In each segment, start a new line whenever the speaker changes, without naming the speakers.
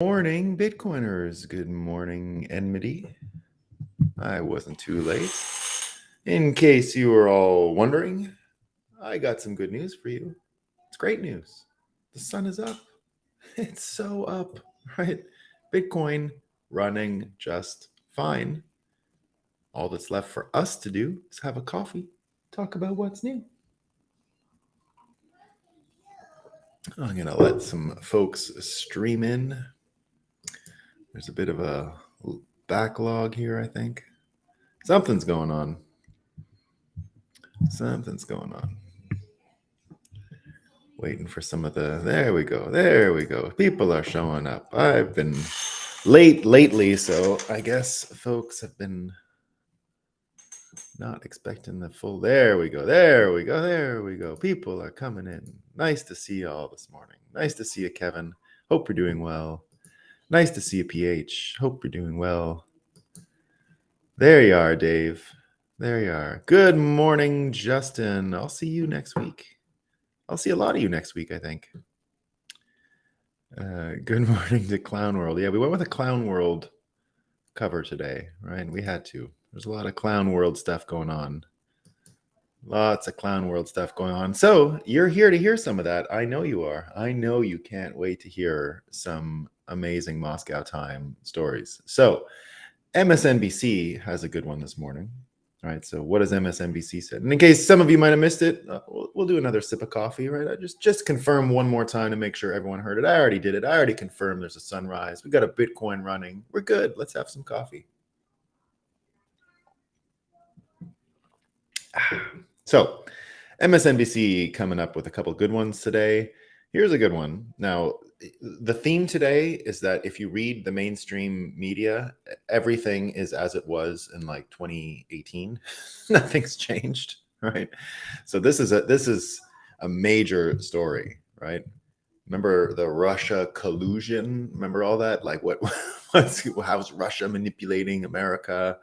Morning, Bitcoiners. Good morning, Enmity. I wasn't too late. In case you were all wondering, I got some good news for you. It's great news. The sun is up. It's so up, right? Bitcoin running just fine. All that's left for us to do is have a coffee, talk about what's new. I'm going to let some folks stream in. There's a bit of a backlog here, I think. Something's going on. Waiting for some of the... There we go. People are showing up. I've been late lately, so I guess folks have been not expecting the full... There we go. People are coming in. Nice to see you all this morning. Nice to see you, Kevin. Hope you're doing well. Nice to see you, PH. Hope you're doing well. There you are, Dave. There you are. Good morning, Justin. I'll see you next week. I'll see a lot of you next week, I think. Good morning to Clown World. Yeah, we went with a Clown World cover today, right? We had to. There's a lot of Clown World stuff going on. Lots of Clown World stuff going on. So you're here to hear some of that. I know you are. I know you can't wait to hear some amazing Moscow time stories. So MSNBC has a good one this morning. All right, so what does MSNBC said? And in case some of you might have missed it, we'll do another sip of coffee, right? I just confirm one more time to make sure everyone heard it. I already did it. I already confirmed there's a sunrise. We got a Bitcoin running. We're good. Let's have some coffee. So MSNBC coming up with a couple good ones today. Here's a good one. Now, the theme today is that if you read the mainstream media, everything is as it was in like 2018. Nothing's changed, right? So this is a major story, right? Remember the Russia collusion? Remember all that? Like how's Russia manipulating America?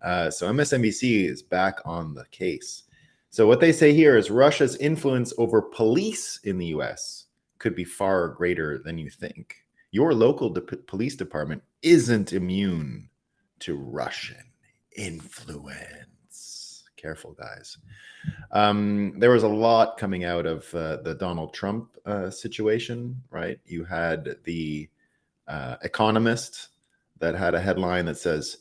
So MSNBC is back on the case. So what they say here is Russia's influence over police in the U.S. could be far greater than you think. Your local police department isn't immune to Russian influence. Careful, guys. There was a lot coming out of the Donald Trump situation, right? You had the Economist that had a headline that says,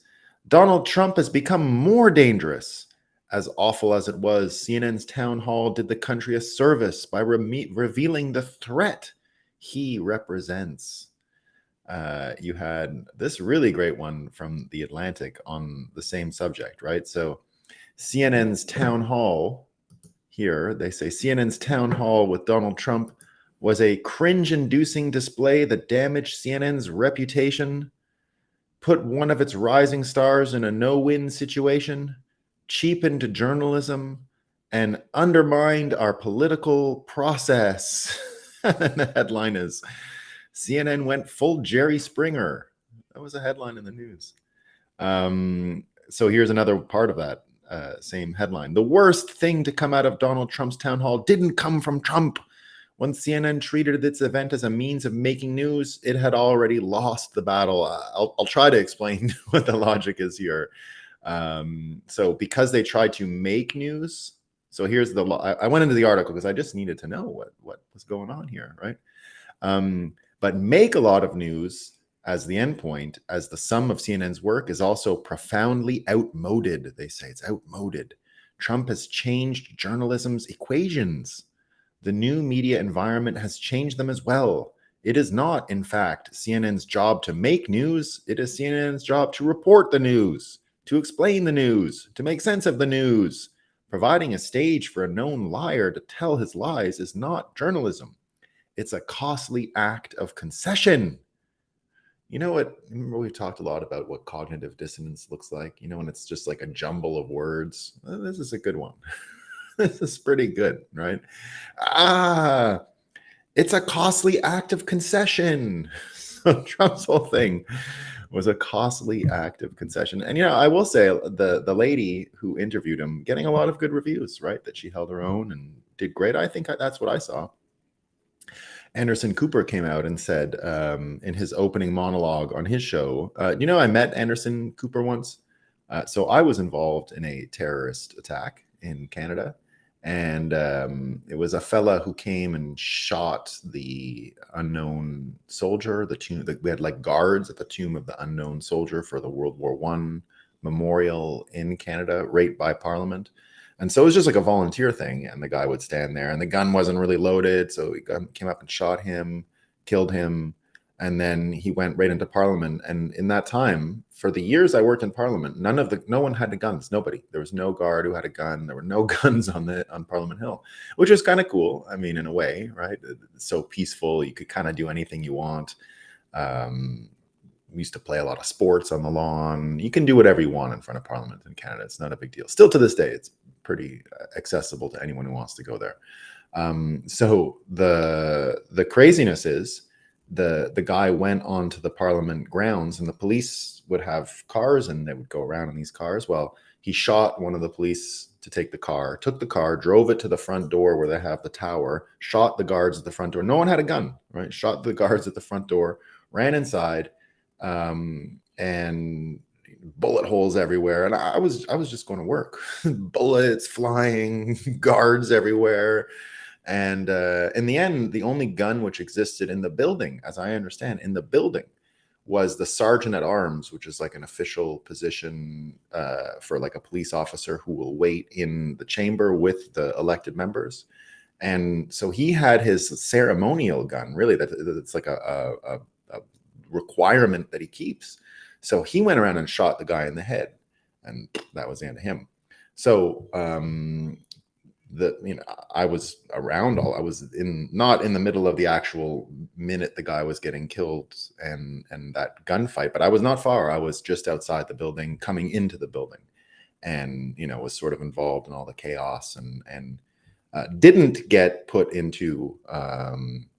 Donald Trump has become more dangerous. As awful as it was, CNN's town hall did the country a service by revealing the threat he represents. You had this really great one from The Atlantic on the same subject, right? So CNN's town hall here, they say CNN's town hall with Donald Trump was a cringe-inducing display that damaged CNN's reputation, put one of its rising stars in a no-win situation, cheapened journalism, and undermined our political process. And then the headline is, CNN went full Jerry Springer. That was a headline in the news. So here's another part of that same headline. The worst thing to come out of Donald Trump's town hall didn't come from Trump. When CNN treated its event as a means of making news, it had already lost the battle. I'll try to explain what the logic is here. So because they tried to make news, so here's the, I went into the article because I just needed to know what was going on here, right? But make a lot of news as the endpoint, as the sum of CNN's work is also profoundly outmoded. They say it's outmoded. Trump has changed journalism's equations. The new media environment has changed them as well. It is not, in fact, CNN's job to make news. It is CNN's job to report the news, to explain the news, to make sense of the news. Providing a stage for a known liar to tell his lies is not journalism. It's a costly act of concession. You know what? Remember we've talked a lot about what cognitive dissonance looks like, you know, when it's just like a jumble of words. This is a good one. This is pretty good, right? It's a costly act of concession. So Trump's whole thing was a costly act of concession. And, you know, I will say the lady who interviewed him getting a lot of good reviews, right? That she held her own and did great. I think that's what I saw. Anderson Cooper came out and said in his opening monologue on his show, I met Anderson Cooper once. So I was involved in a terrorist attack in Canada. And it was a fella who came and shot the unknown soldier. We had like guards at the tomb of the unknown soldier for the World War I memorial in Canada, right by Parliament. And so it was just like a volunteer thing. And the guy would stand there and the gun wasn't really loaded. So he came up and shot him, killed him. And then he went right into Parliament. And in that time, for the years I worked in Parliament, no one had the guns. Nobody. There was no guard who had a gun. There were no guns on Parliament Hill, which was kind of cool. I mean, in a way, right? It's so peaceful. You could kind of do anything you want. We used to play a lot of sports on the lawn. You can do whatever you want in front of Parliament in Canada. It's not a big deal. Still to this day, it's pretty accessible to anyone who wants to go there. So the craziness is the guy went onto the Parliament grounds and the police would have cars and they would go around in these cars. Well, he shot one of the police to take the car, took the car, drove it to the front door where they have the tower, shot the guards at the front door. No one had a gun, right? Shot the guards at the front door, ran inside, and bullet holes everywhere. And I was just going to work. Bullets flying, guards everywhere. And in the end, the only gun which existed in the building, as I understand, in the building, was the sergeant at arms, which is like an official position for like a police officer who will wait in the chamber with the elected members. And so he had his ceremonial gun, really, that's like a requirement that he keeps. So he went around and shot the guy in the head, and that was the end of him. So I was around I was not in the middle of the actual minute the guy was getting killed and that gunfight, but I was not far. I was just outside the building, coming into the building, and was sort of involved in all the chaos and didn't get put into a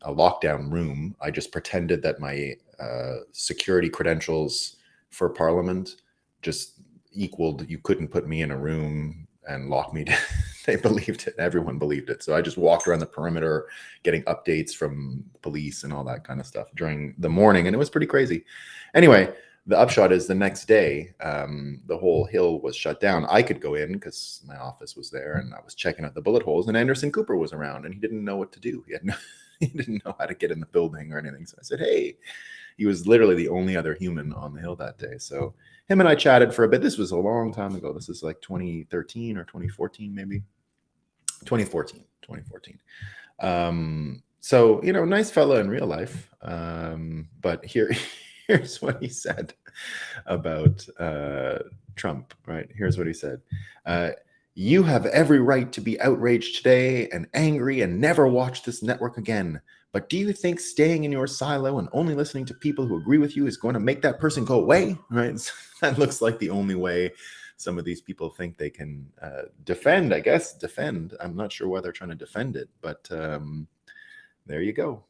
lockdown room. I just pretended that my security credentials for Parliament just equaled, you couldn't put me in a room and lock me down. They believed it. Everyone believed it. So I just walked around the perimeter getting updates from police and all that kind of stuff during the morning. And it was pretty crazy. Anyway, the upshot is the next day, the whole hill was shut down. I could go in because my office was there and I was checking out the bullet holes, and Anderson Cooper was around and he didn't know what to do. He didn't know how to get in the building or anything. So I said, hey, he was literally the only other human on the hill that day. So him and I chatted for a bit. This was a long time ago. This is like 2013 or 2014, maybe 2014. So, nice fella in real life. But here's what he said about Trump, right? Here's what he said. You have every right to be outraged today and angry and never watch this network again. But do you think staying in your silo and only listening to people who agree with you is going to make that person go away? Right? So that looks like the only way some of these people think they can defend. I'm not sure why they're trying to defend it, but there you go.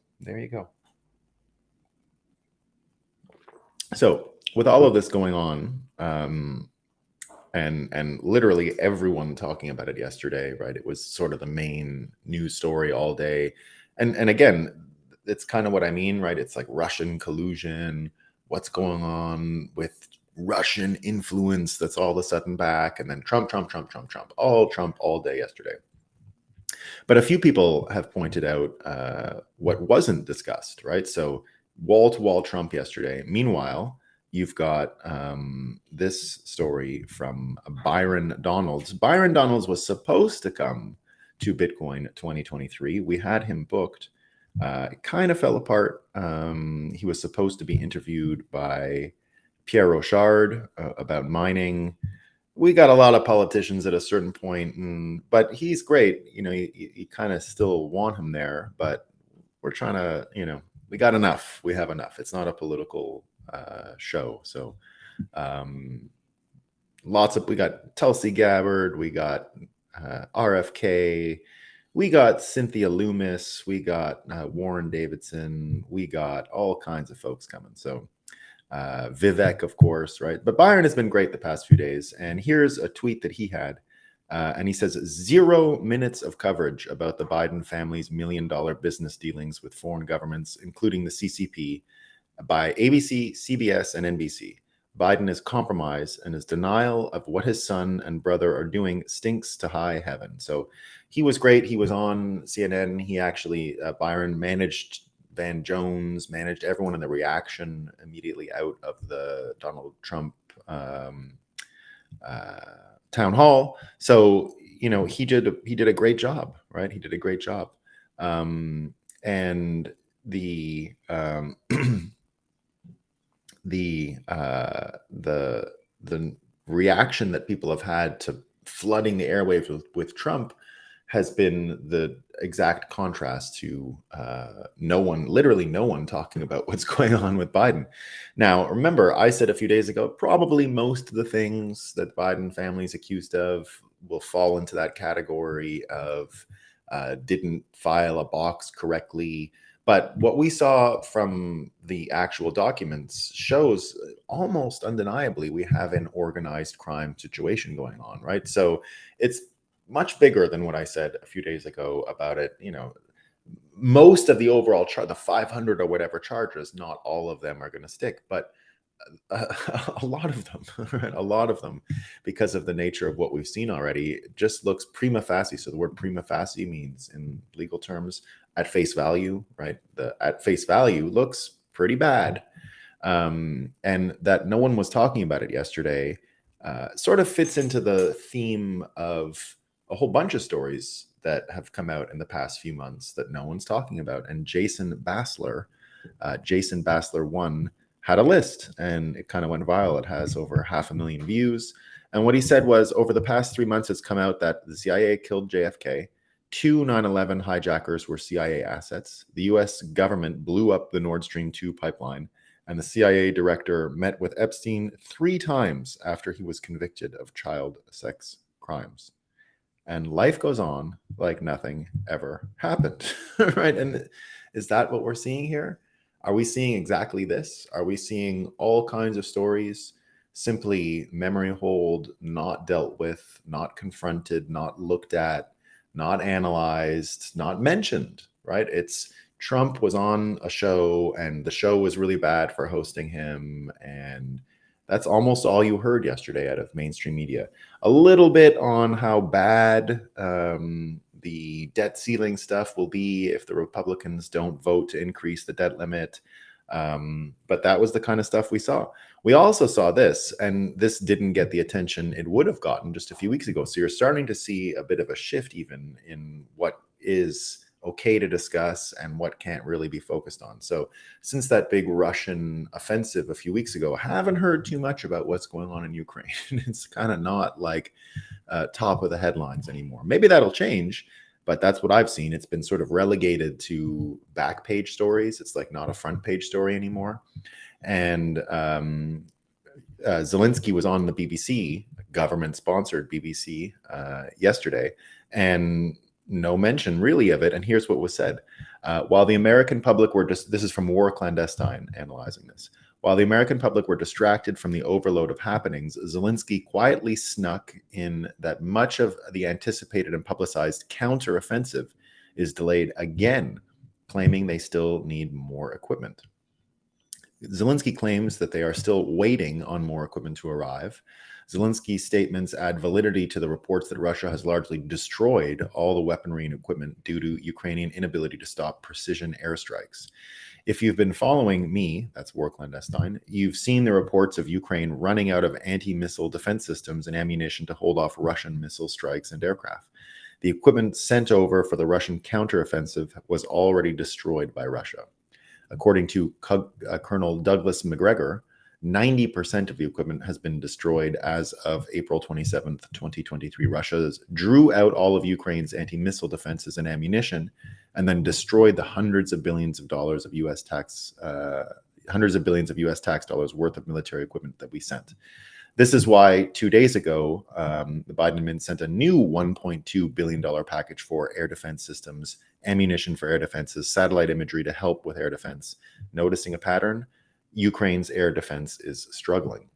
So with all of this going on, and literally everyone talking about it yesterday, right? It was sort of the main news story all day. And again, it's kind of what I mean, right? It's like Russian collusion, what's going on with Russian influence that's all of a sudden back, and then Trump, all Trump all day yesterday. But a few people have pointed out what wasn't discussed, right? So wall-to-wall Trump yesterday. Meanwhile, you've got this story from Byron Donalds. Byron Donalds was supposed to come to Bitcoin 2023. We had him booked. It kind of fell apart. He was supposed to be interviewed by Pierre Rochard about mining. We got a lot of politicians at a certain point, but he's great. You kind of still want him there, but we're trying to, we got enough. We have enough. It's not a political show. So we got Tulsi Gabbard, we got RFK, we got Cynthia Loomis, we got Warren Davidson, we got all kinds of folks coming. So Vivek, of course, right? But Byron has been great the past few days. And here's a tweet that he had And he says 0 minutes of coverage about the Biden family's $1 million business dealings with foreign governments, including the CCP, by ABC, CBS, and NBC. Biden is compromised, and his denial of what his son and brother are doing stinks to high heaven. So he was great. He was on CNN. He actually, Byron managed Van Jones, managed everyone in the reaction immediately out of the Donald Trump town hall. So, he did a great job, right? He did a great job. And the the reaction that people have had to flooding the airwaves with Trump has been the exact contrast to literally no one talking about what's going on with Biden. Now, remember, I said a few days ago, probably most of the things that Biden family is accused of will fall into that category of didn't file a box correctly. But what we saw from the actual documents shows almost undeniably we have an organized crime situation going on, right? So it's much bigger than what I said a few days ago about it. Most of the overall the 500 or whatever charges, not all of them are going to stick, but a lot of them, right? A lot of them, because of the nature of what we've seen already, just looks prima facie. So the word prima facie means in legal terms at face value, right? The at face value looks pretty bad. And that no one was talking about it yesterday sort of fits into the theme of a whole bunch of stories that have come out in the past few months that no one's talking about. And Jason Bassler 1, had a list, and it kind of went viral. It has over 500,000 views. And what he said was, over the past 3 months, it's come out that the CIA killed JFK. 2 9/11 hijackers were CIA assets. The US government blew up the Nord Stream 2 pipeline. And the CIA director met with Epstein 3 times after he was convicted of child sex crimes. And life goes on like nothing ever happened, right? And is that what we're seeing here? Are we seeing exactly this? Are we seeing all kinds of stories simply memory hold, not dealt with, not confronted, not looked at, not analyzed, not mentioned, right? It's Trump was on a show and the show was really bad for hosting him. And that's almost all you heard yesterday out of mainstream media. A little bit on how bad the debt ceiling stuff will be if the Republicans don't vote to increase the debt limit. But that was the kind of stuff we saw. We also saw this, and this didn't get the attention it would have gotten just a few weeks ago. So you're starting to see a bit of a shift even in what is okay to discuss and what can't really be focused on. So since that big Russian offensive a few weeks ago, I haven't heard too much about what's going on in Ukraine. It's kind of not like top of the headlines anymore. Maybe that'll change, but that's what I've seen. It's been sort of relegated to back page stories. It's like not a front page story anymore. And Zelensky was on the BBC, government-sponsored BBC, yesterday, and no mention really of it. And here's what was said. While the American public were this is from War Clandestine analyzing this. While the American public were distracted from the overload of happenings, Zelensky quietly snuck in that much of the anticipated and publicized counteroffensive is delayed again, claiming they still need more equipment. Zelensky claims that they are still waiting on more equipment to arrive. Zelensky's statements add validity to the reports that Russia has largely destroyed all the weaponry and equipment due to Ukrainian inability to stop precision airstrikes. If you've been following me, that's War Clandestine, you've seen the reports of Ukraine running out of anti-missile defense systems and ammunition to hold off Russian missile strikes and aircraft. The equipment sent over for the Russian counteroffensive was already destroyed by Russia. According to Colonel Douglas McGregor, 90% of the equipment has been destroyed as of April 27th, 2023. Russia drew out all of Ukraine's anti-missile defenses and ammunition, and then destroyed the hundreds of billions of US tax dollars worth of military equipment that we sent. This is why 2 days ago, the Biden admin sent a new $1.2 billion package for air defense systems, ammunition for air defenses, satellite imagery to help with air defense. Noticing a pattern? Ukraine's air defense is struggling.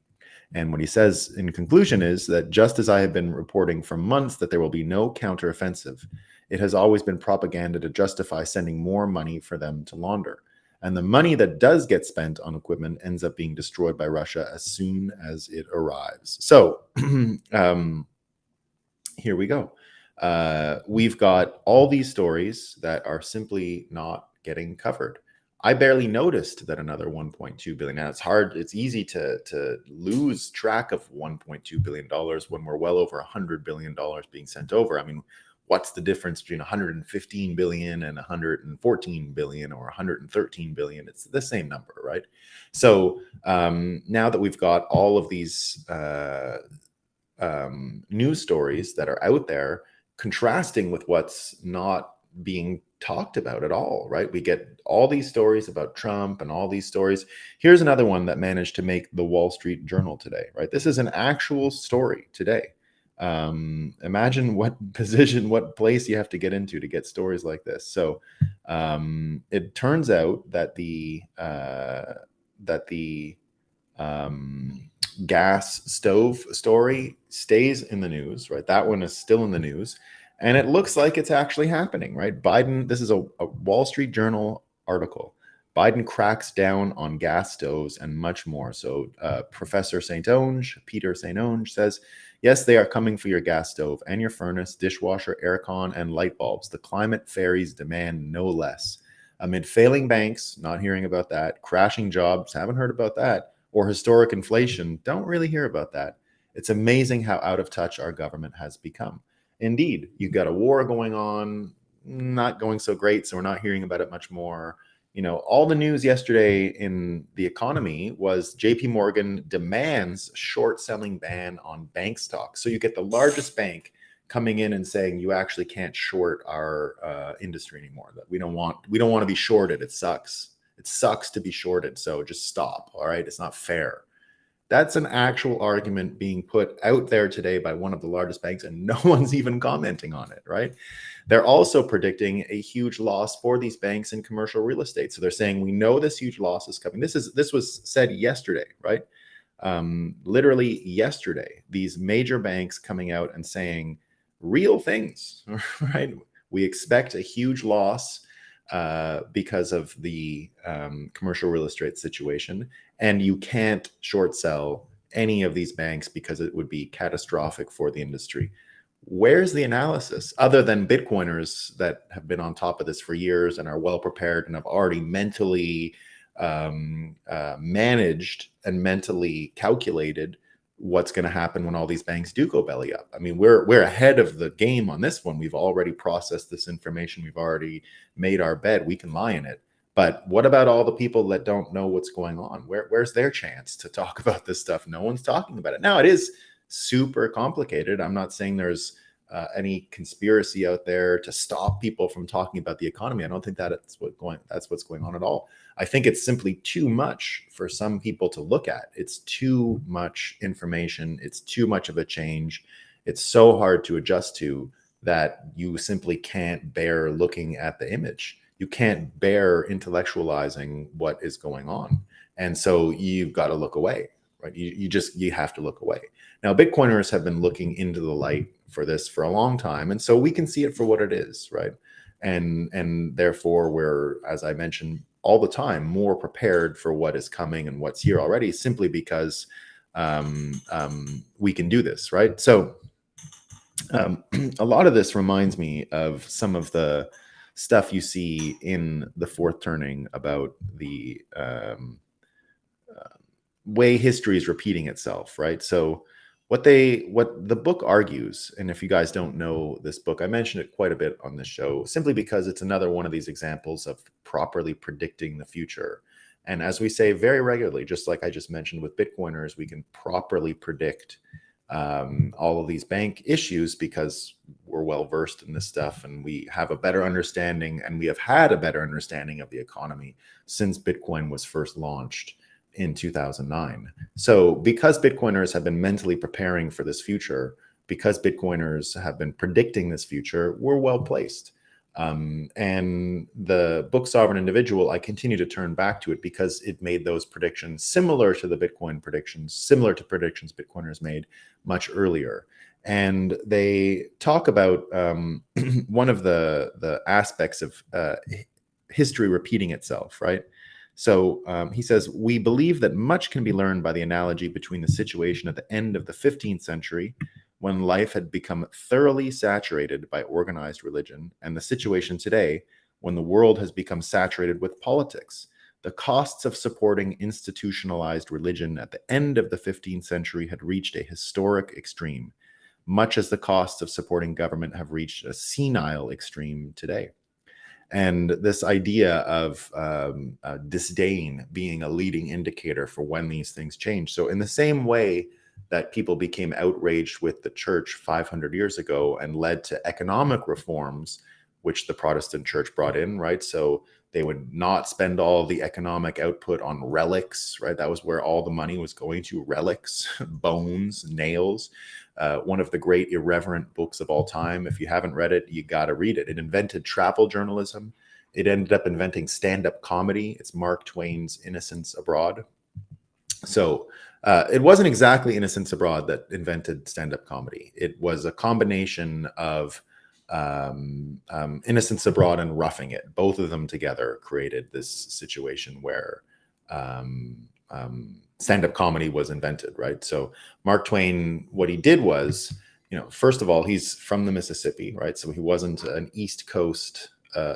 And what he says in conclusion is that just as I have been reporting for months that there will be no counteroffensive, it has always been propaganda to justify sending more money for them to launder. And the money that does get spent on equipment ends up being destroyed by Russia as soon as it arrives. So here we go. We've got all these stories that are simply not getting covered. I barely noticed that another 1.2 billion. Now it's hard, it's easy to lose track of 1.2 billion dollars when we're well over $100 billion being sent over. I mean, what's the difference between 115 billion and 114 billion or 113 billion? It's the same number, right? So now that we've got all of these news stories that are out there contrasting with what's not being talked about at all, right? We get all these stories about Trump and all these stories. Here's another one that managed to make the Wall Street Journal today, right? This is an actual story today. Imagine what position, what place you have to get into to get stories like this. So it turns out that the gas stove story stays in the news, right? That one is still in the news. And it looks like it's actually happening, right? Biden, this is a Wall Street Journal article. Biden cracks down on gas stoves and much more. So Professor Peter St. Onge says, yes, they are coming for your gas stove and your furnace, dishwasher, aircon, and light bulbs. The climate fairies demand no less. Amid failing banks, not hearing about that, crashing jobs, haven't heard about that, or historic inflation, don't really hear about that. It's amazing how out of touch our government has become. Indeed, you've got a war going on, not going so great, so we're not hearing about it much more. You know, all the news yesterday in the economy was JP Morgan demands short selling ban on bank stocks. So you get the largest bank coming in and saying you actually can't short our industry anymore. That we don't want to be shorted. It sucks. It sucks to be shorted. So just stop. All right. It's not fair. That's an actual argument being put out there today by one of the largest banks, and no one's even commenting on it, right? They're also predicting a huge loss for these banks in commercial real estate. So they're saying, we know this huge loss is coming. This was said yesterday, right? Literally yesterday, these major banks coming out and saying real things, right? We expect a huge loss because of the commercial real estate situation. And you can't short sell any of these banks because it would be catastrophic for the industry. Where's the analysis other than Bitcoiners that have been on top of this for years and are well prepared and have already mentally managed and mentally calculated what's going to happen when all these banks do go belly up? I mean, we're ahead of the game on this one. We've already processed this information. We've already made our bed. We can lie in it. But what about all the people that don't know what's going on? Where's their chance to talk about this stuff? No one's talking about it. Now, it is super complicated. I'm not saying there's any conspiracy out there to stop people from talking about the economy. I don't think that's what's going on at all. I think it's simply too much for some people to look at. It's too much information. It's too much of a change. It's so hard to adjust to that you simply can't bear looking at the image. You can't bear intellectualizing what is going on. And so you've got to look away, right? You have to look away. Now, Bitcoiners have been looking into the light for this for a long time. And so we can see it for what it is, right? And therefore we're, as I mentioned all the time, more prepared for what is coming and what's here already, simply because we can do this, right? So a lot of this reminds me of some of the stuff you see in the fourth turning about the way history is repeating itself, right? So what the book argues, and if you guys don't know this book, I mentioned it quite a bit on this show, simply because it's another one of these examples of properly predicting the future. And as we say very regularly, just like I just mentioned with Bitcoiners, we can properly predict all of these bank issues because we're well versed in this stuff and we have a better understanding, and we have had a better understanding of the economy since Bitcoin was first launched in 2009. So because Bitcoiners have been mentally preparing for this future, because Bitcoiners have been predicting this future, we're well placed. And the book Sovereign Individual, I continue to turn back to it because it made those predictions similar to the Bitcoin predictions, similar to predictions Bitcoiners made much earlier. And they talk about one of the aspects of history repeating itself, right? So he says, we believe that much can be learned by the analogy between the situation at the end of the 15th century, when life had become thoroughly saturated by organized religion, and the situation today, when the world has become saturated with politics. The costs of supporting institutionalized religion at the end of the 15th century had reached a historic extreme, much as the costs of supporting government have reached a senile extreme today. And this idea of disdain being a leading indicator for when these things change. So, in the same way that people became outraged with the church 500 years ago and led to economic reforms, which the Protestant church brought in, right? So they would not spend all the economic output on relics, right? That was where all the money was going to: relics, bones, nails. One of the great irreverent books of all time. If you haven't read it, you got to read it. It invented travel journalism. It ended up inventing stand-up comedy. It's Mark Twain's Innocents Abroad. So it wasn't exactly Innocents Abroad that invented stand-up comedy. It was a combination of Innocents Abroad and Roughing It. Both of them together created this situation where stand-up comedy was invented, right? So Mark Twain, what he did was, first of all, he's from the Mississippi, right? So he wasn't an East Coast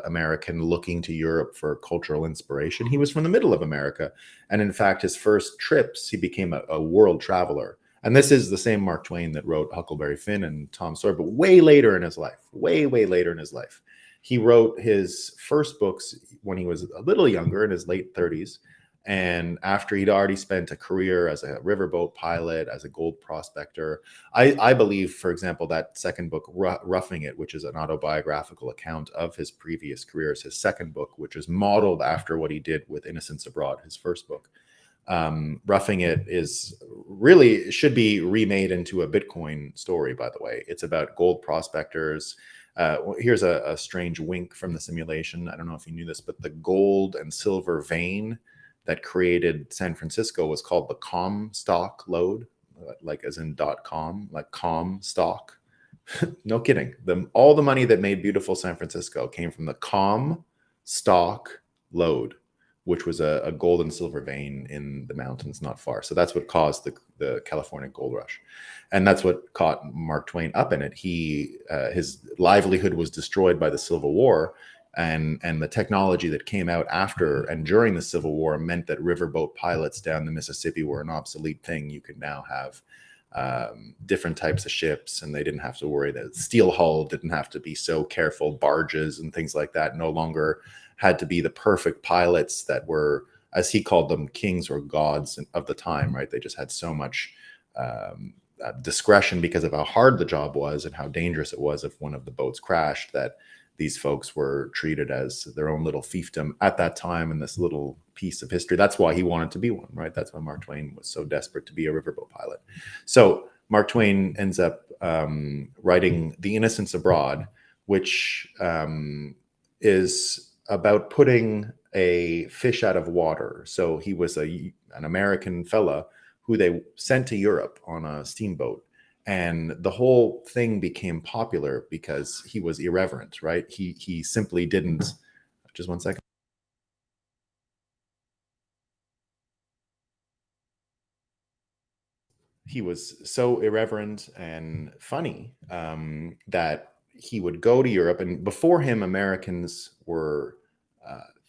American looking to Europe for cultural inspiration. He was from the middle of America. And in fact, his first trips, he became a world traveler. And this is the same Mark Twain that wrote Huckleberry Finn and Tom Sawyer, but way later in his life, way later in his life. He wrote his first books when he was a little younger, in his late 30s. And after he'd already spent a career as a riverboat pilot, as a gold prospector. I believe, for example, that second book, Roughing It, which is an autobiographical account of his previous careers, his second book, which is modeled after what he did with Innocents Abroad, his first book. Roughing It should be remade into a Bitcoin story, by the way. It's about gold prospectors. Here's a strange wink from the simulation. I don't know if you knew this, but the gold and silver vein that created San Francisco was called the Comstock Lode, like as in .com, like Comstock. No kidding. All the money that made beautiful San Francisco came from the Comstock Lode, which was a gold and silver vein in the mountains not far. So that's what caused the California gold rush. And that's what caught Mark Twain up in it. His livelihood was destroyed by the Civil War. And the technology that came out after and during the Civil War meant that riverboat pilots down the Mississippi were an obsolete thing. You could now have different types of ships, and they didn't have to worry that steel hull didn't have to be so careful. Barges and things like that no longer had to be the perfect pilots that were, as he called them, kings or gods of the time, right? They just had so much discretion because of how hard the job was and how dangerous it was if one of the boats crashed, that these folks were treated as their own little fiefdom at that time in this little piece of history. That's why he wanted to be one, right? That's why Mark Twain was so desperate to be a riverboat pilot. So Mark Twain ends up writing The Innocents Abroad, which is about putting a fish out of water. So he was an American fella who they sent to Europe on a steamboat. And the whole thing became popular because he was irreverent, right? He simply didn't. Just one second. He was so irreverent and funny that he would go to Europe. And before him, Americans were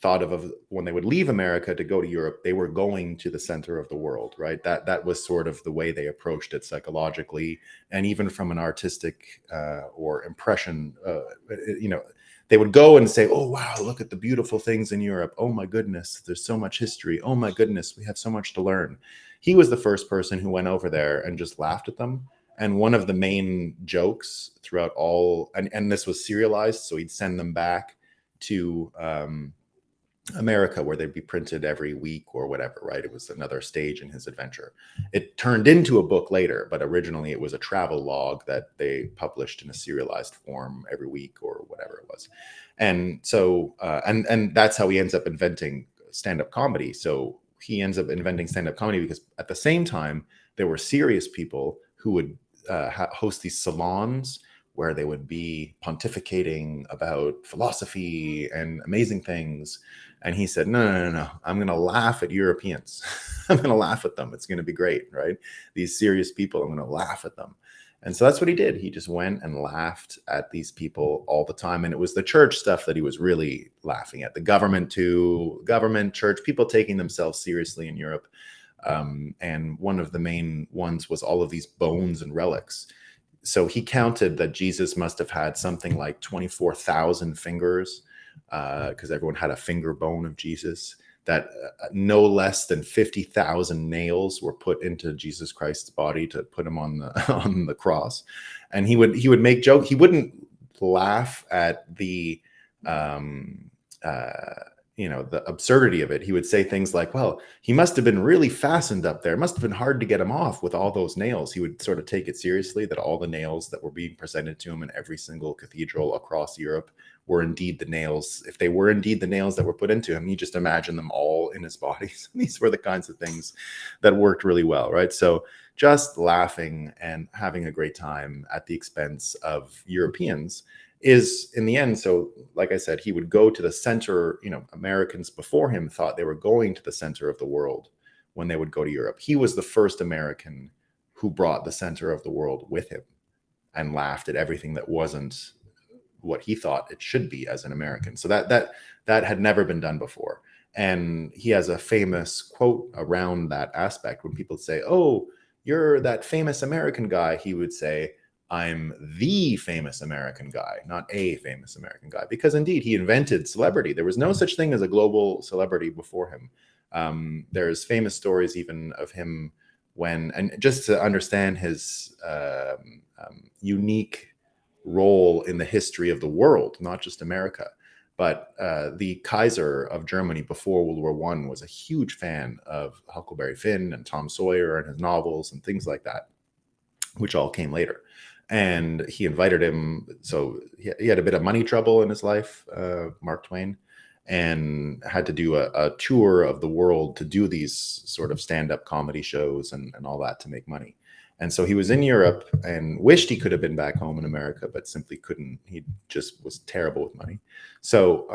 thought of when they would leave America to go to Europe, they were going to the center of the world, right? That was sort of the way they approached it psychologically, and even from an artistic or impression. They would go and say, "Oh wow, look at the beautiful things in Europe. Oh my goodness, there's so much history. Oh my goodness, we have so much to learn." He was the first person who went over there and just laughed at them. And one of the main jokes throughout all, and this was serialized, so he'd send them back to America, where they'd be printed every week or whatever, right? It was another stage in his adventure. It turned into a book later, but originally it was a travel log that they published in a serialized form every week or whatever it was. And so, and that's how he ends up inventing stand-up comedy. So he ends up inventing stand-up comedy because at the same time, there were serious people who would host these salons where they would be pontificating about philosophy and amazing things. And he said, no, no, no, no. I'm going to laugh at Europeans. I'm going to laugh at them. It's going to be great, right? These serious people, I'm going to laugh at them. And so that's what he did. He just went and laughed at these people all the time. And it was the church stuff that he was really laughing at. The government too, government, church, people taking themselves seriously in Europe. And one of the main ones was all of these bones and relics. So he counted that Jesus must have had something like 24,000 fingers, because everyone had a finger bone of Jesus, that no less than 50,000 nails were put into Jesus Christ's body to put him on the on the cross. And he would make joke. He wouldn't laugh at the the absurdity of it. He would say things like, well, he must have been really fastened up there. It must have been hard to get him off with all those nails. He would sort of take it seriously that all the nails that were being presented to him in every single cathedral across Europe were indeed the nails. If they were indeed the nails that were put into him, you just imagine them all in his body. These were the kinds of things that worked really well, right? So just laughing and having a great time at the expense of Europeans is in the end. So like I said, he would go to the center. Americans before him thought they were going to the center of the world when they would go to Europe. He was the first American who brought the center of the world with him and laughed at everything that wasn't what he thought it should be as an American. So that had never been done before. And he has a famous quote around that aspect. When people say, oh, you're that famous American guy, he would say, I'm the famous American guy, not a famous American guy, because indeed he invented celebrity. There was no such thing as a global celebrity before him. There's famous stories even of him and just to understand his unique role in the history of the world, not just America. But the Kaiser of Germany before World War I was a huge fan of Huckleberry Finn and Tom Sawyer and his novels and things like that, which all came later. And he invited him. So he had a bit of money trouble in his life, Mark Twain, and had to do a tour of the world to do these sort of stand-up comedy shows and all that to make money. And so he was in Europe and wished he could have been back home in America, but simply couldn't. He just was terrible with money. So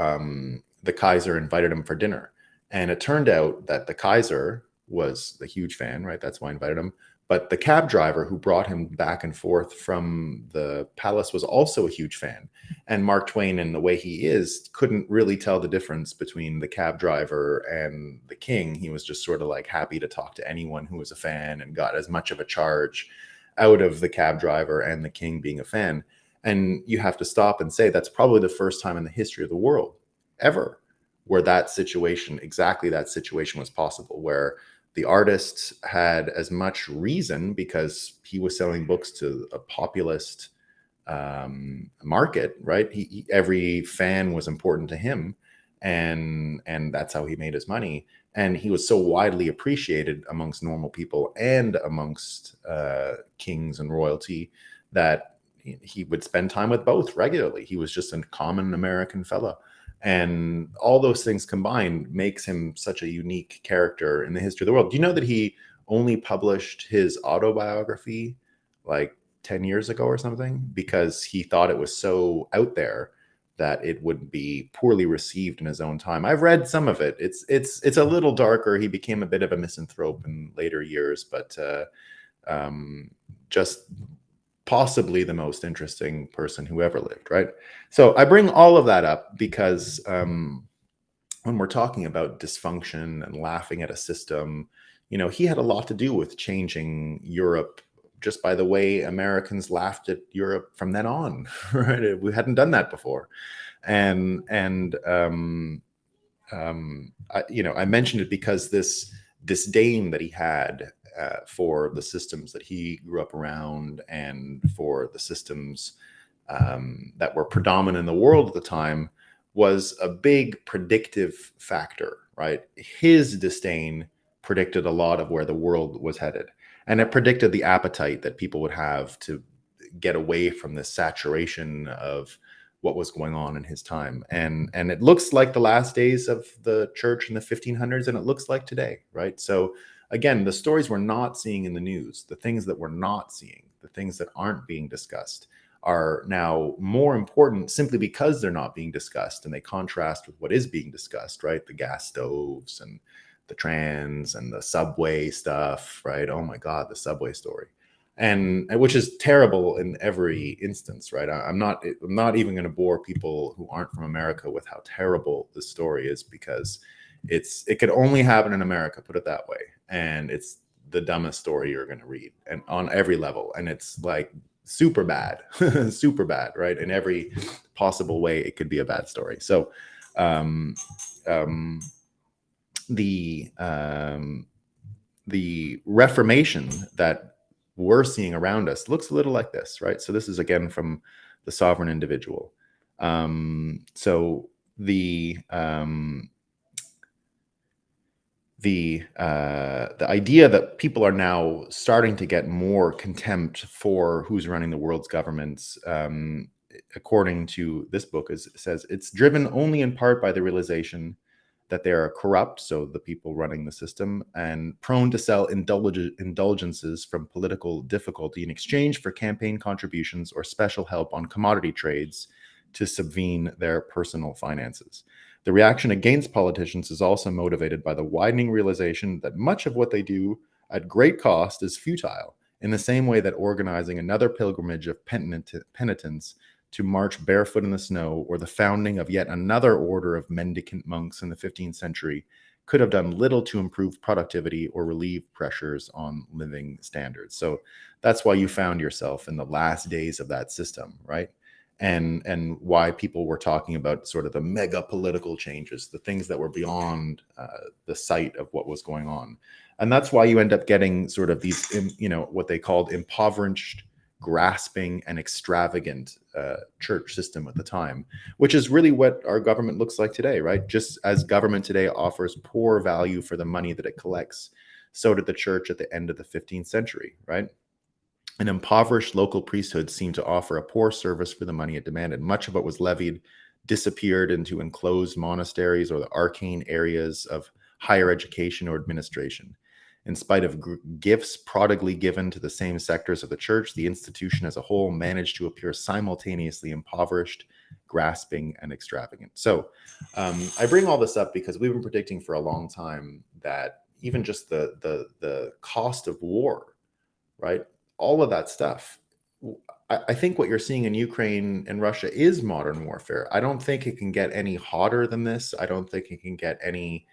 the Kaiser invited him for dinner. And it turned out that the Kaiser was a huge fan, right? That's why I invited him. But the cab driver who brought him back and forth from the palace was also a huge fan. And Mark Twain, in the way he is, couldn't really tell the difference between the cab driver and the king. He was just sort of like happy to talk to anyone who was a fan and got as much of a charge out of the cab driver and the king being a fan. And you have to stop and say that's probably the first time in the history of the world ever where exactly that situation was possible, where the artist had as much reason because he was selling books to a populist market, right? Every fan was important to him, and that's how he made his money. And he was so widely appreciated amongst normal people and amongst kings and royalty that he would spend time with both regularly. He was just a common American fella. And all those things combined makes him such a unique character in the history of the world. Do you know that he only published his autobiography like 10 years ago or something because he thought it was so out there that it would be poorly received in his own time? I've read some of it. It's a little darker. He became a bit of a misanthrope in later years, but just possibly the most interesting person who ever lived, right? So I bring all of that up because when we're talking about dysfunction and laughing at a system, he had a lot to do with changing Europe just by the way Americans laughed at Europe from then on, right? We hadn't done that before. And I mentioned it because this disdain that he had for the systems that he grew up around and for the systems that were predominant in the world at the time was a big predictive factor, right? His disdain predicted a lot of where the world was headed. And it predicted the appetite that people would have to get away from this saturation of what was going on in his time. And it looks like the last days of the church in the 1500s, and it looks like today, right? So again, the stories we're not seeing in the news, the things that we're not seeing, the things that aren't being discussed are now more important simply because they're not being discussed, and they contrast with what is being discussed, right? The gas stoves and the trans and the subway stuff, right? Oh my God, the subway story. And which is terrible in every instance, right? I'm not even going to bore people who aren't from America with how terrible this story is, because it could only happen in America, put it that way. And it's the dumbest story you're going to read, and on every level. And it's like super bad, super bad, right? In every possible way, it could be a bad story. So, the Reformation that we're seeing around us looks a little like this, right? So this is again from The Sovereign Individual. So the idea that people are now starting to get more contempt for who's running the world's governments, according to this book, says it's driven only in part by the realization that they are corrupt, so the people running the system, and prone to sell indulgences from political difficulty in exchange for campaign contributions or special help on commodity trades to subvene their personal finances. The reaction against politicians is also motivated by the widening realization that much of what they do at great cost is futile, in the same way that organizing another pilgrimage of penitents to march barefoot in the snow, or the founding of yet another order of mendicant monks in the 15th century could have done little to improve productivity or relieve pressures on living standards. So that's why you found yourself in the last days of that system, right? And why people were talking about sort of the mega political changes, the things that were beyond the sight of what was going on. And that's why you end up getting sort of these, what they called impoverished, grasping, and extravagant church system at the time, which is really what our government looks like today, right? Just as government today offers poor value for the money that it collects, so did the church at the end of the 15th century, right? An impoverished local priesthood seemed to offer a poor service for the money it demanded. Much of what was levied disappeared into enclosed monasteries or the arcane areas of higher education or administration. In spite of gifts prodigally given to the same sectors of the church, the institution as a whole managed to appear simultaneously impoverished, grasping, and extravagant. So I bring all this up because we've been predicting for a long time that even just the cost of war, right? All of that stuff. I think what you're seeing in Ukraine and Russia is modern warfare. I don't think it can get any hotter than this. I don't think it can get any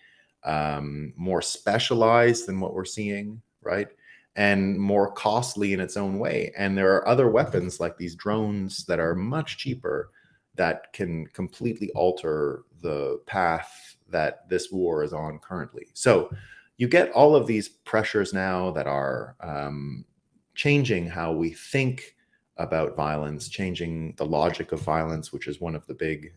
more specialized than what we're seeing, right? And more costly in its own way. And there are other weapons like these drones that are much cheaper that can completely alter the path that this war is on currently. So you get all of these pressures now that are changing how we think about violence, changing the logic of violence, which is one of the big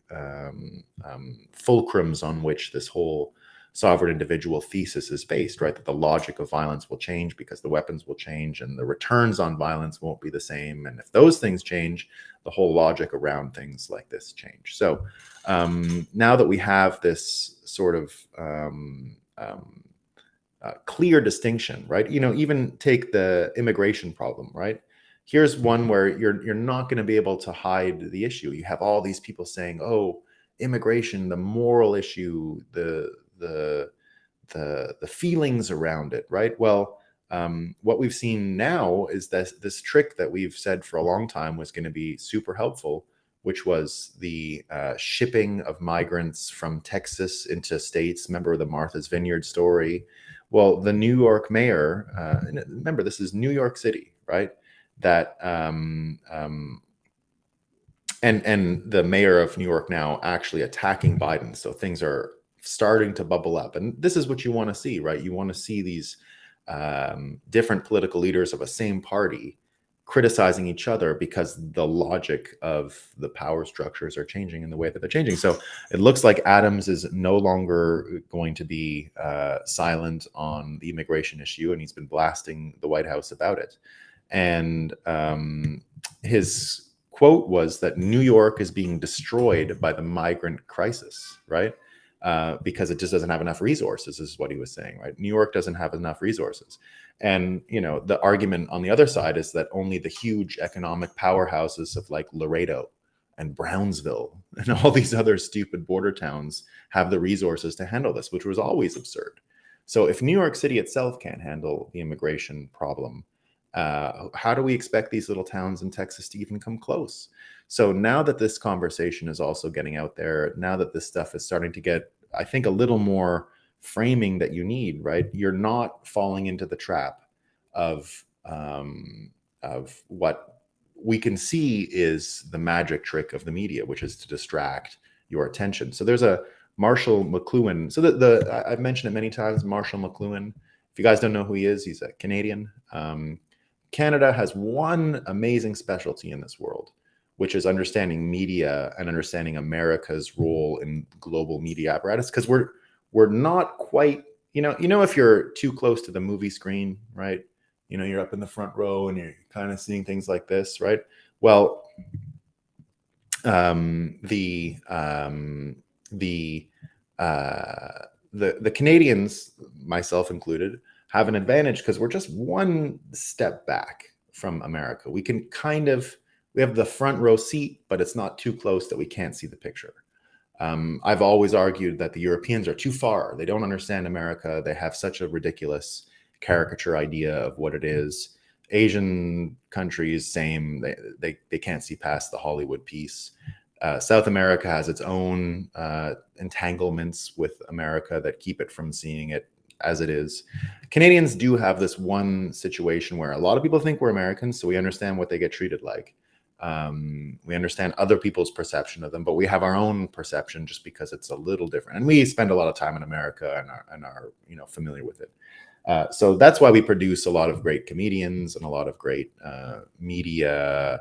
fulcrums on which this whole sovereign individual thesis is based, right? That the logic of violence will change because the weapons will change and the returns on violence won't be the same. And if those things change, the whole logic around things like this change. So now that we have this sort of clear distinction, right? Even take the immigration problem, right? Here's one where you're not going to be able to hide the issue. You have all these people saying, "Oh, immigration, the moral issue, the feelings around it," right? Well, what we've seen now is that this trick that we've said for a long time was going to be super helpful, which was the shipping of migrants from Texas into states. Remember the Martha's Vineyard story? Well, the New York mayor, remember this is New York City, right? That and the mayor of New York now actually attacking Biden. So things are starting to bubble up, and this is what you want to see, right? You want to see these different political leaders of a same party criticizing each other because the logic of the power structures are changing in the way that they're changing. So it looks like Adams is no longer going to be silent on the immigration issue, and he's been blasting the White House about it. And his quote was that New York is being destroyed by the migrant crisis, right? Because it just doesn't have enough resources, is what he was saying, right? New York doesn't have enough resources. And, you know, the argument on the other side is that only the huge economic powerhouses of like Laredo and Brownsville and all these other stupid border towns have the resources to handle this, which was always absurd. So if New York City itself can't handle the immigration problem, how do we expect these little towns in Texas to even come close? So now that this conversation is also getting out there, now that this stuff is starting to get, I think, a little more framing that you need, right? You're not falling into the trap of what we can see is the magic trick of the media, which is to distract your attention. So there's a Marshall McLuhan. So I've mentioned it many times, Marshall McLuhan. If you guys don't know who he is, he's a Canadian. Canada has one amazing specialty in this world, which is understanding media and understanding America's role in global media apparatus. Because we're not quite, if you're too close to the movie screen, right? You're up in the front row and you're kind of seeing things like this, right? Well, the Canadians, myself included, have an advantage because we're just one step back from America. We have the front row seat, but it's not too close that we can't see the picture. I've always argued that the Europeans are too far. They don't understand America. They have such a ridiculous caricature idea of what it is. Asian countries, same. They can't see past the Hollywood piece. South America has its own entanglements with America that keep it from seeing it as it is. Canadians do have this one situation where a lot of people think we're Americans, so we understand what they get treated like. We understand other people's perception of them, but we have our own perception just because it's a little different. And we spend a lot of time in America and are familiar with it. So that's why we produce a lot of great comedians and a lot of great media.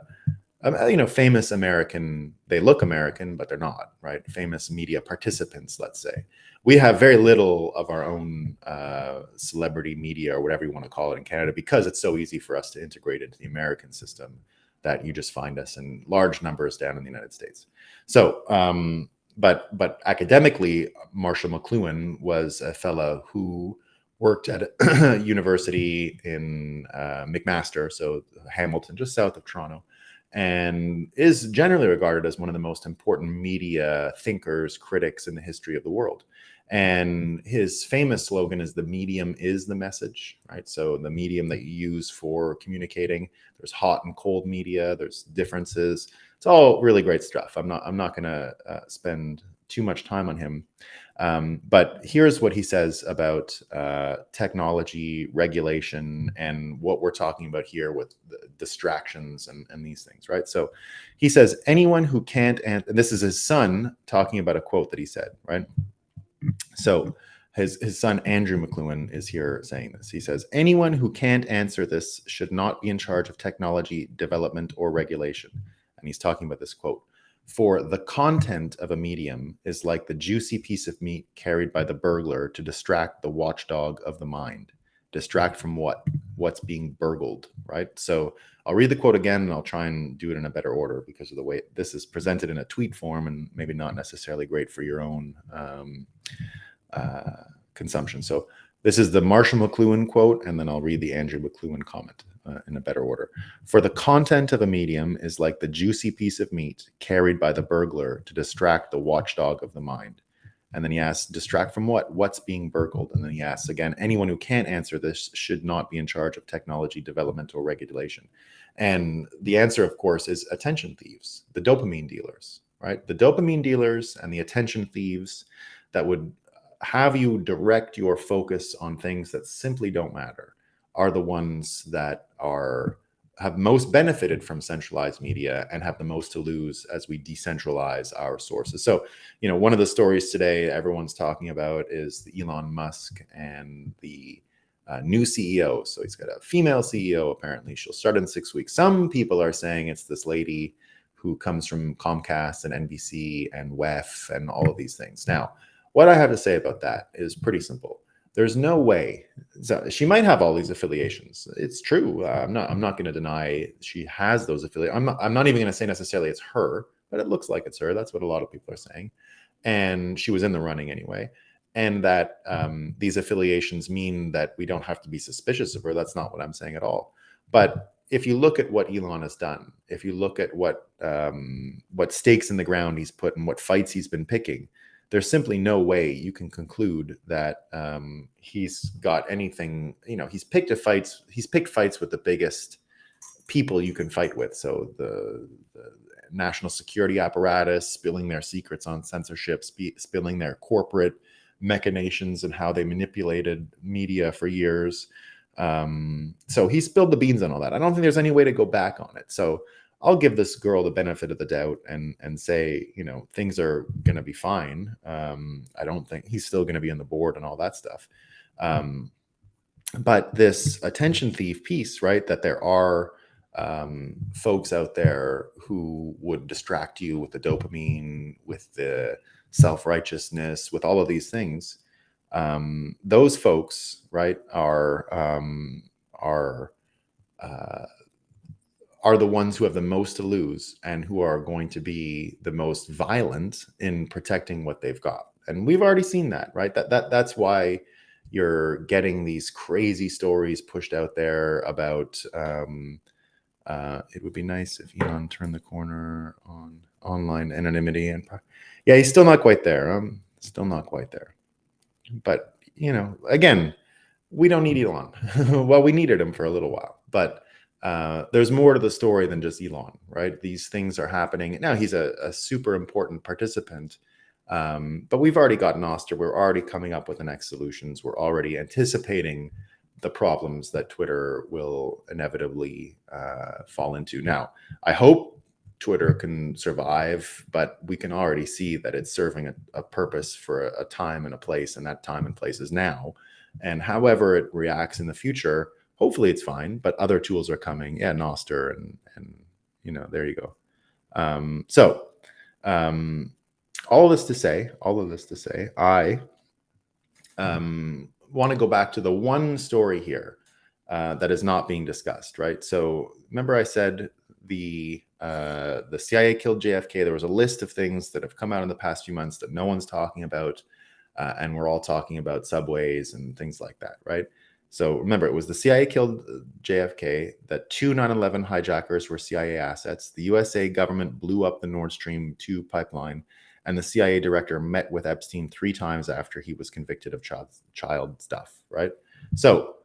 Famous American, they look American, but they're not, right? Famous media participants, let's say. We have very little of our own celebrity media or whatever you want to call it in Canada because it's so easy for us to integrate into the American system that you just find us in large numbers down in the United States. So, but academically, Marshall McLuhan was a fellow who worked at a university in McMaster, so Hamilton, just south of Toronto, and is generally regarded as one of the most important media thinkers, critics in the history of the world. And his famous slogan is "The medium is the message," right? So the medium that you use for communicating, there's hot and cold media, there's differences. It's all really great stuff. I'm not going to spend too much time on him. But here's what he says about technology, regulation, and what we're talking about here with the distractions and these things, right? So he says, anyone who can't, and this is his son talking about a quote that he said, right? So his son, Andrew McLuhan, is here saying this. He says, anyone who can't answer this should not be in charge of technology development or regulation. And he's talking about this quote. For the content of a medium is like the juicy piece of meat carried by the burglar to distract the watchdog of the mind. Distract from what? What's being burgled, right? So I'll read the quote again and I'll try and do it in a better order because of the way this is presented in a tweet form and maybe not necessarily great for your own consumption. So this is the Marshall McLuhan quote, and then I'll read the Andrew McLuhan comment in a better order. For the content of a medium is like the juicy piece of meat carried by the burglar to distract the watchdog of the mind. And then he asks, distract from what? What's being burgled? And then he asks again, anyone who can't answer this should not be in charge of technology development or regulation. And the answer, of course, is attention thieves, the dopamine dealers, right? The dopamine dealers and the attention thieves that would have you direct your focus on things that simply don't matter are the ones that have most benefited from centralized media and have the most to lose as we decentralize our sources. So, one of the stories today everyone's talking about is the Elon Musk and the new CEO. So he's got a female CEO, apparently. She'll start in 6 weeks. Some people are saying it's this lady who comes from Comcast and NBC and WEF and all of these things. Now, what I have to say about that is pretty simple. There's no way. So she might have all these affiliations. It's true. I'm not going to deny she has those affiliations. I'm not even going to say necessarily it's her, but it looks like it's her. That's what a lot of people are saying. And she was in the running anyway. And that these affiliations mean that we don't have to be suspicious of her. That's not what I'm saying at all. But if you look at what Elon has done, if you look at what stakes in the ground he's put and what fights he's been picking, there's simply no way you can conclude that he's got anything. He's picked fights with the biggest people you can fight with. So the national security apparatus, spilling their secrets on censorship, spilling their corporate machinations and how they manipulated media for years. So he spilled the beans on all that. I don't think there's any way to go back on it. So I'll give this girl the benefit of the doubt and say, things are going to be fine. I don't think he's still going to be on the board and all that stuff. But this attention thief piece, right, that there are folks out there who would distract you with the dopamine, with the self-righteousness, with all of these things. Those folks, right, are the ones who have the most to lose and who are going to be the most violent in protecting what they've got. And we've already seen that, right? That's why you're getting these crazy stories pushed out there about it would be nice if Elon turned the corner on online anonymity. And yeah, he's still not quite there. Still not quite there. But, again, we don't need Elon. Well, we needed him for a little while. But there's more to the story than just Elon, right? These things are happening. Now, he's a super important participant. But we've already got Noster. We're already coming up with the next solutions. We're already anticipating the problems that Twitter will inevitably fall into. Now, I hope Twitter can survive, but we can already see that it's serving a purpose for a time and a place, and that time and place is now. And however it reacts in the future, hopefully it's fine, but other tools are coming. Yeah, Noster and there you go. All of this to say, I want to go back to the one story here that is not being discussed, right? So remember I said the CIA killed JFK. There was a list of things that have come out in the past few months that no one's talking about, and we're all talking about subways and things like that, right? So remember, it was the CIA killed JFK, that 2 9/11 hijackers were CIA assets, the USA government blew up the Nord Stream 2 pipeline, and the CIA director met with Epstein 3 times after he was convicted of child stuff, right? So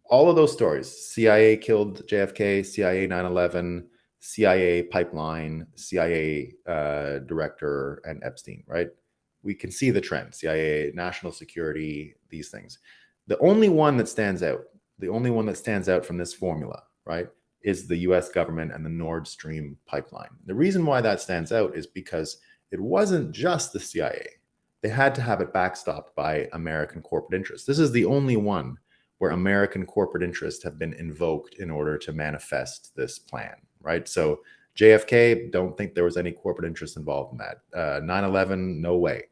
all of those stories, CIA killed JFK, CIA 9/11, CIA pipeline, CIA director, and Epstein, right? We can see the trend, CIA, national security, these things. The only one that stands out from this formula, right, is the US government and the Nord Stream pipeline. The reason why that stands out is because it wasn't just the CIA. They had to have it backstopped by American corporate interests. This is the only one where American corporate interests have been invoked in order to manifest this plan, right? So JFK, don't think there was any corporate interest involved in that. 9/11, no way.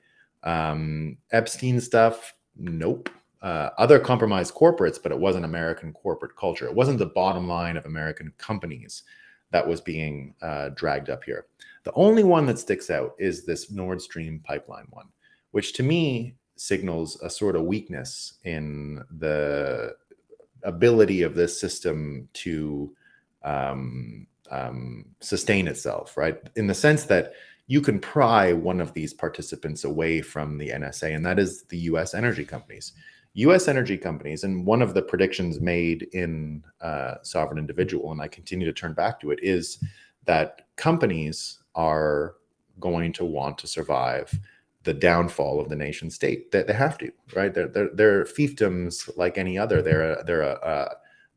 Epstein stuff, nope. Other compromised corporates, but it wasn't American corporate culture. It wasn't the bottom line of American companies that was being dragged up here. The only one that sticks out is this Nord Stream pipeline one, which to me signals a sort of weakness in the ability of this system to sustain itself, right? In the sense that you can pry one of these participants away from the NSA, and that is the US energy companies. US energy companies, and one of the predictions made in Sovereign Individual, and I continue to turn back to it, is that companies are going to want to survive the downfall of the nation state. That they have to, right? They're fiefdoms like any other. They're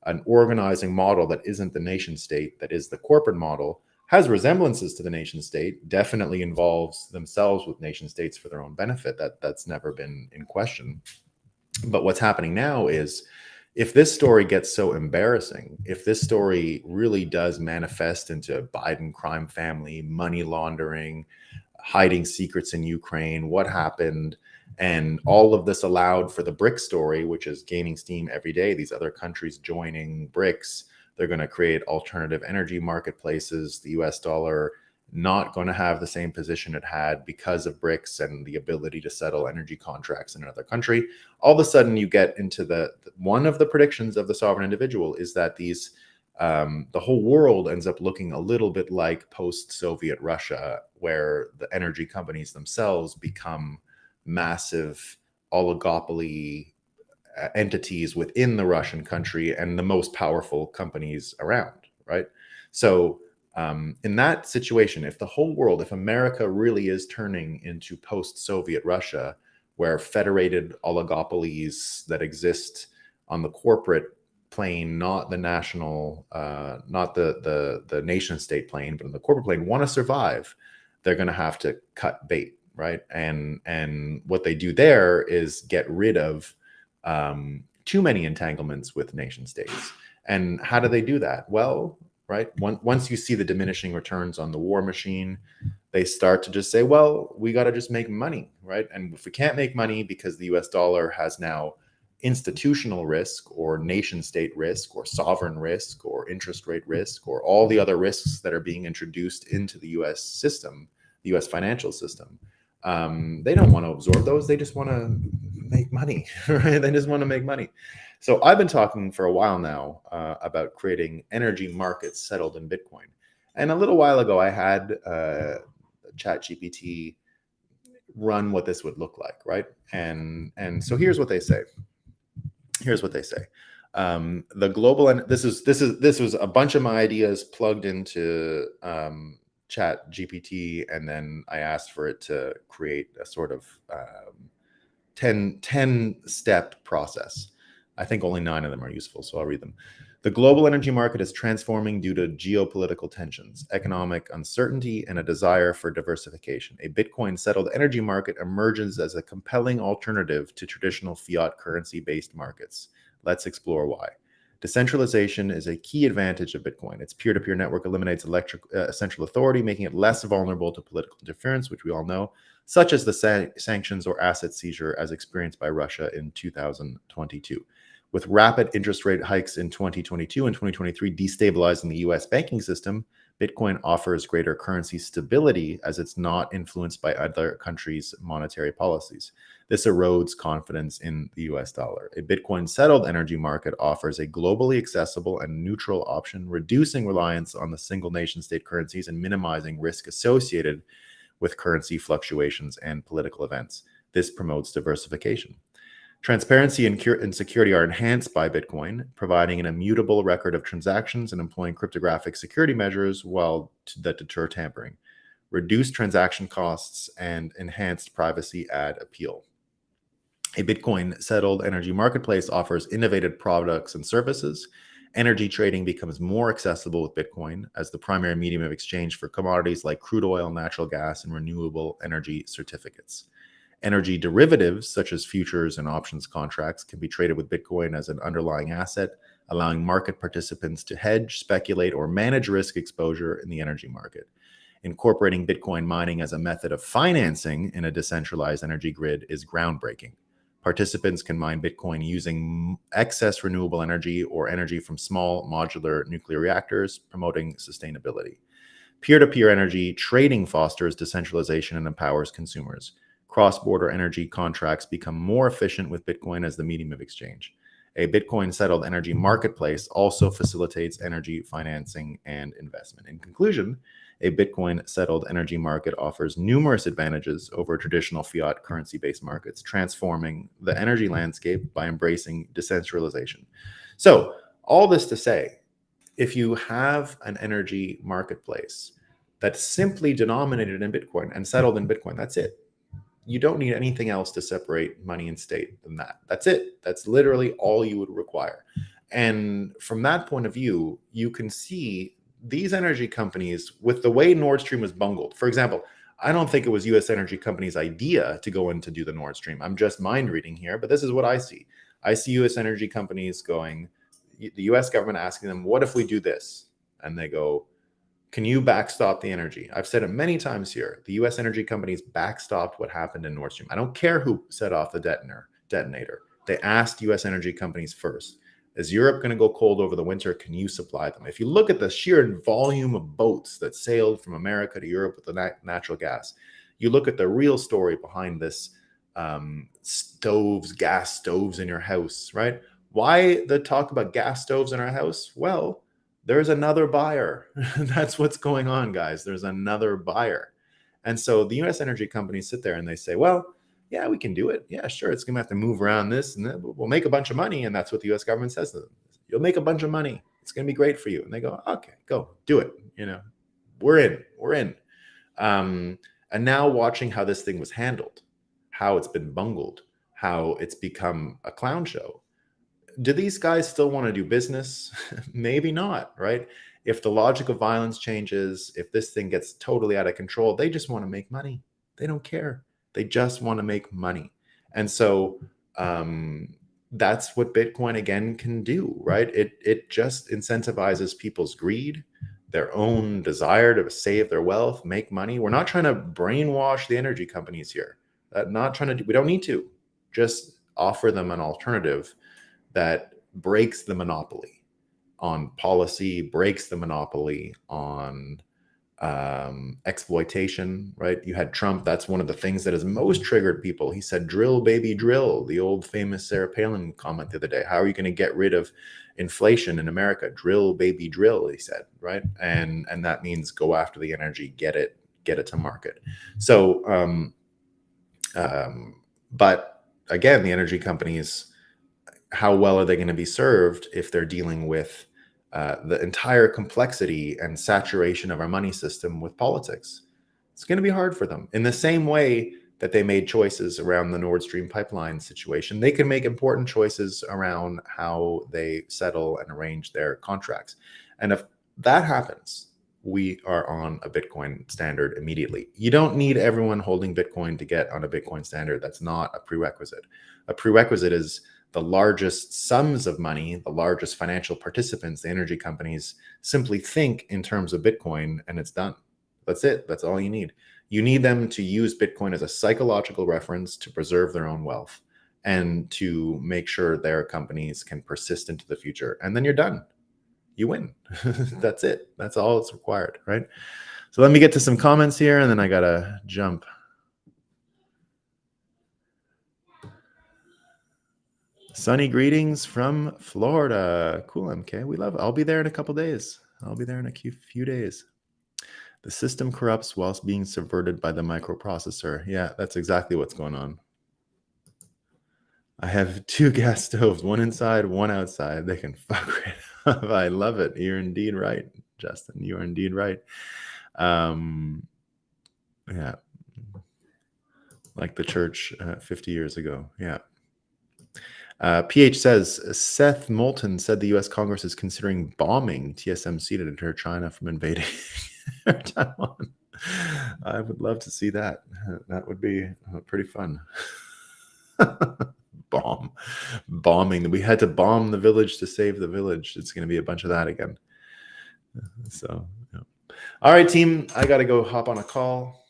an organizing model that isn't the nation state, that is the corporate model, has resemblances to the nation state, definitely involves themselves with nation states for their own benefit. That's never been in question. But what's happening now is, if this story gets so embarrassing, if this story really does manifest into Biden crime family, money laundering, hiding secrets in Ukraine, what happened, and all of this allowed for the BRICS story, which is gaining steam every day, these other countries joining BRICS, they're going to create alternative energy marketplaces. The US dollar not going to have the same position it had because of BRICS and the ability to settle energy contracts in another country. All of a sudden, you get into one of the predictions of the sovereign individual is that the whole world ends up looking a little bit like post-Soviet Russia, where the energy companies themselves become massive oligopoly entities within the Russian country and the most powerful companies around, right? So in that situation, if the whole world, if America really is turning into post-Soviet Russia, where federated oligopolies that exist on the corporate plane, not the national, not the nation state plane, but on the corporate plane, want to survive, they're going to have to cut bait, right? And what they do there is get rid of too many entanglements with nation states. And how do they do that? Well, right, once you see the diminishing returns on the war machine, they start to just say, well, we got to just make money, right? And if we can't make money because the US dollar has now institutional risk or nation state risk or sovereign risk or interest rate risk or all the other risks that are being introduced into the US system, the US financial system, they don't want to absorb those. They just want to make money, right? They just want to make money. So I've been talking for a while now about creating energy markets settled in Bitcoin. And a little while ago, I had ChatGPT run what this would look like, right? And so here's what they say. Here's what they say. The global, and this was a bunch of my ideas plugged into Chat GPT, and then I asked for it to create a sort of 10 step process. I think only 9 of them are useful, so I'll read them. The global energy market is transforming due to geopolitical tensions, economic uncertainty, and a desire for diversification. A Bitcoin-settled energy market emerges as a compelling alternative to traditional fiat currency-based markets. Let's explore why. Decentralization is a key advantage of Bitcoin. Its peer-to-peer network eliminates central authority, making it less vulnerable to political interference, which we all know, such as the sanctions or asset seizure as experienced by Russia in 2022. With rapid interest rate hikes in 2022 and 2023 destabilizing the US banking system, Bitcoin offers greater currency stability as it's not influenced by other countries' monetary policies. This erodes confidence in the US dollar. A Bitcoin-settled energy market offers a globally accessible and neutral option, reducing reliance on the single nation-state currencies and minimizing risk associated with currency fluctuations and political events. This promotes diversification. Transparency and security are enhanced by Bitcoin, providing an immutable record of transactions and employing cryptographic security measures that deter tampering. Reduced transaction costs and enhanced privacy add appeal. A Bitcoin-settled energy marketplace offers innovative products and services. Energy trading becomes more accessible with Bitcoin as the primary medium of exchange for commodities like crude oil, natural gas, and renewable energy certificates. Energy derivatives, such as futures and options contracts, can be traded with Bitcoin as an underlying asset, allowing market participants to hedge, speculate, or manage risk exposure in the energy market. Incorporating Bitcoin mining as a method of financing in a decentralized energy grid is groundbreaking. Participants can mine Bitcoin using excess renewable energy or energy from small modular nuclear reactors, promoting sustainability. Peer-to-peer energy trading fosters decentralization and empowers consumers. Cross-border energy contracts become more efficient with Bitcoin as the medium of exchange. A Bitcoin-settled energy marketplace also facilitates energy financing and investment. In conclusion, a Bitcoin-settled energy market offers numerous advantages over traditional fiat currency-based markets, transforming the energy landscape by embracing decentralization. So, all this to say, if you have an energy marketplace that's simply denominated in Bitcoin and settled in Bitcoin, that's it. You don't need anything else to separate money and state than that. That's it. That's literally all you would require. And from that point of view, you can see these energy companies with the way Nord Stream was bungled. For example, I don't think it was U.S. energy companies' idea to go in to do the Nord Stream. I'm just mind reading here, but this is what I see. I see U.S. energy companies going, the U.S. government asking them, what if we do this? And they go, can you backstop the energy? I've said it many times here. The U.S. energy companies backstopped what happened in Nord Stream. I don't care who set off the detonator. They asked U.S. energy companies first. Is Europe going to go cold over the winter? Can you supply them? If you look at the sheer volume of boats that sailed from America to Europe with the natural gas, you look at the real story behind this gas stoves in your house, right? Why the talk about gas stoves in our house? Well, there's another buyer. That's what's going on, guys. There's another buyer. And so the US energy companies sit there and they say, well, yeah, we can do it. Yeah, sure. It's going to have to move around this and we'll make a bunch of money. And that's what the US government says to them. You'll make a bunch of money. It's going to be great for you. And they go, okay, go do it. We're in. And now watching how this thing was handled, how it's been bungled, how it's become a clown show. Do these guys still want to do business? Maybe not, right? If the logic of violence changes, if this thing gets totally out of control, they just want to make money. They don't care. They just want to make money. And so that's what Bitcoin, again, can do, right? It just incentivizes people's greed, their own desire to save their wealth, make money. We're not trying to brainwash the energy companies here. We don't need to. Just offer them an alternative that breaks the monopoly on policy, breaks the monopoly on exploitation, right? You had Trump. That's one of the things that has most triggered people. He said, drill, baby, drill. The old famous Sarah Palin comment the other day. How are you going to get rid of inflation in America? Drill, baby, drill, he said, right? And that means go after the energy, get it to market. So, but again, the energy companies, how well are they going to be served if they're dealing with the entire complexity and saturation of our money system with politics? It's going to be hard for them. In the same way that they made choices around the Nord Stream pipeline situation, they can make important choices around how they settle and arrange their contracts. And if that happens, we are on a Bitcoin standard immediately. You don't need everyone holding Bitcoin to get on a Bitcoin standard. That's not a prerequisite. A prerequisite is the largest sums of money, the largest financial participants, the energy companies, simply think in terms of Bitcoin and it's done. That's it. That's all you need. You need them to use Bitcoin as a psychological reference to preserve their own wealth and to make sure their companies can persist into the future. And then you're done. You win. That's it. That's all it's required, right? So let me get to some comments here and then I got to jump. Sunny greetings from Florida. Cool, MK. We love it. I'll be there in a couple days. I'll be there in a few days. The system corrupts whilst being subverted by the microprocessor. Yeah, that's exactly what's going on. I have 2 gas stoves, one inside, one outside. They can fuck right up. I love it. You're indeed right, Justin. You are indeed right. Yeah. Like the church 50 years ago. Yeah. PH says, Seth Moulton said the U.S. Congress is considering bombing TSMC to deter China from invading Taiwan. I would love to see that. That would be pretty fun. Bombing. We had to bomb the village to save the village. It's going to be a bunch of that again. So, yeah. All right, team. I got to go hop on a call.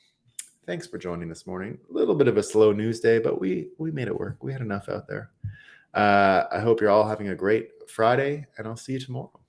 Thanks for joining this morning. A little bit of a slow news day, but we made it work. We had enough out there. I hope you're all having a great Friday, and I'll see you tomorrow.